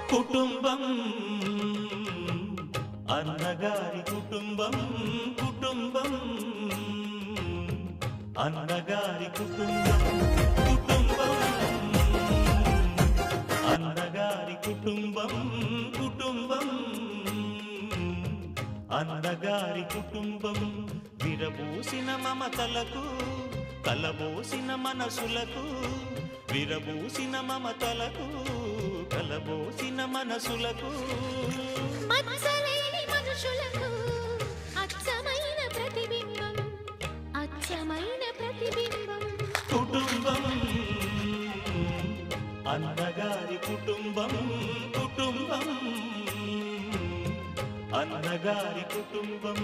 కుటుంబం అన్నగారి కుటుంబం కుటుంబం అన్నగారి కుటుంబం కుటుంబం అన్నగారి కుటుంబం కుటుంబం అన్నగారి కుటుంబం విరబూసిన మమతలకు కలబోసిన మనసులకు విరబూసిన మమతలకు కలబోసిన మనసులకు మచ్చలేని మనుషులకు అచ్చమైన ప్రతిబింబం అచ్చమైన ప్రతిబింబం కుటుంబం అన్నగారి కుటుంబం కుటుంబం అన్నగారి కుటుంబం